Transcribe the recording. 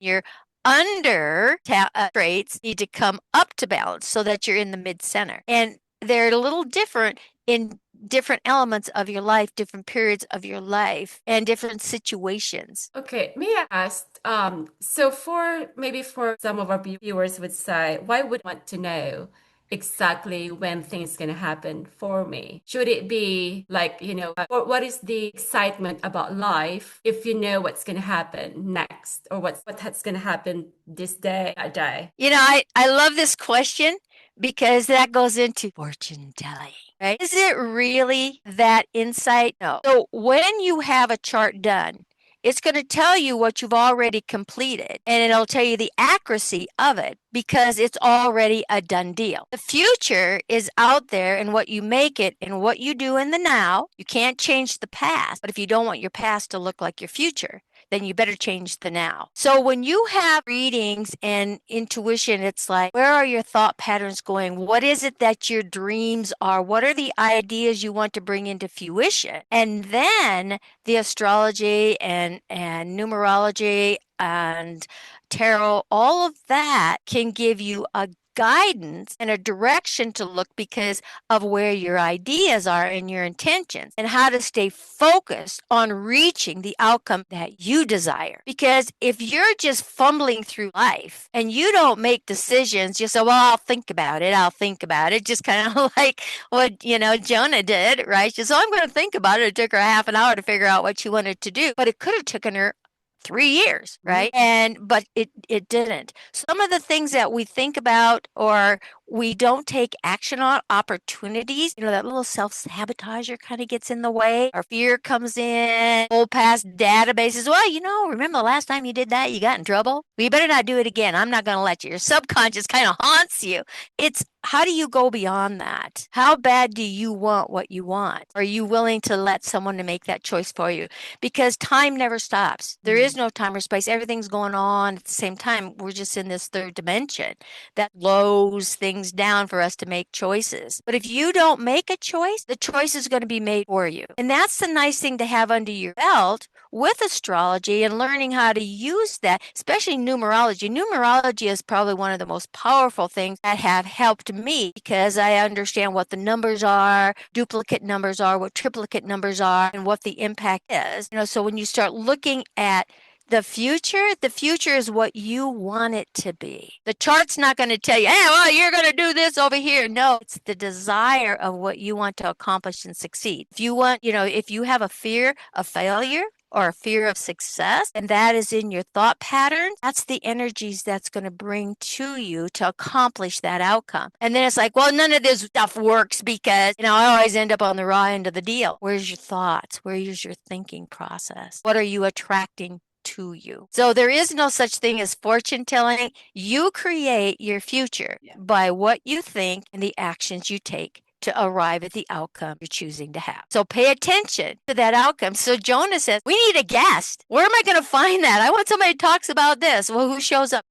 Your under traits need to come up to balance so that you're in the mid center. And they're a little different in different elements of your life, different periods of your life, and different situations. Okay, may I ask, so for maybe for some of our viewers would say, why would I want to know exactly when things gonna happen for me? Should it be like, what is the excitement about life if you know what's gonna happen next or what's gonna happen this day, that day? I love this question because that goes into fortune telling, right? Is it really that insight? No. So when you have a chart done, it's going to tell you what you've already completed and it'll tell you the accuracy of it because it's already a done deal. The future is out there and what you make it and what you do in the now. You can't change the past, but if you don't want your past to look like your future, then you better change the now. So when you have readings and intuition, it's like, where are your thought patterns going? What is it that your dreams are? What are the ideas you want to bring into fruition? And then the astrology and numerology and tarot, all of that can give you a guidance and a direction to look because of where your ideas are and your intentions and how to stay focused on reaching the outcome that you desire. Because if you're just fumbling through life and you don't make decisions, you say, well, I'll think about it. I'll think about it. Just kind of like what, Jonah did, right? She said, I'm going to think about it. It took her half an hour to figure out what she wanted to do, but it could have taken her 3 years, right? But it didn't. Some of the things that we think about or we don't take action on, opportunities, that little self-sabotager kind of gets in the way. Our fear comes in, old past databases. Well, remember the last time you did that, you got in trouble? Well, you better not do it again. I'm not going to let you. Your subconscious kind of haunts you. It's how do you go beyond that? How bad do you want what you want? Are you willing to let someone to make that choice for you? Because time never stops. There is no time or space. Everything's going on at the same time. We're just in this third dimension that slows things down for us to make choices. But if you don't make a choice, the choice is going to be made for you. And that's the nice thing to have under your belt with astrology and learning how to use that, especially numerology. Numerology is probably one of the most powerful things that have helped me because I understand what the numbers are, duplicate numbers are, what triplicate numbers are, and what the impact is. So when you start looking at the future is what you want it to be. The chart's not going to tell you, hey, well, you're going to do this over here. No, it's the desire of what you want to accomplish and succeed. If you have a fear of failure, or a fear of success, and that is in your thought patterns, that's the energies that's going to bring to you to accomplish that outcome. And then it's like, well, none of this stuff works because, I always end up on the raw end of the deal. Where's your thoughts? Where's your thinking process? What are you attracting to you? So there is no such thing as fortune telling. You create your future by what you think and the actions you take to arrive at the outcome you're choosing to have. So pay attention to that outcome. So Jonah says, we need a guest. Where am I going to find that? I want somebody who talks about this. Well, who shows up?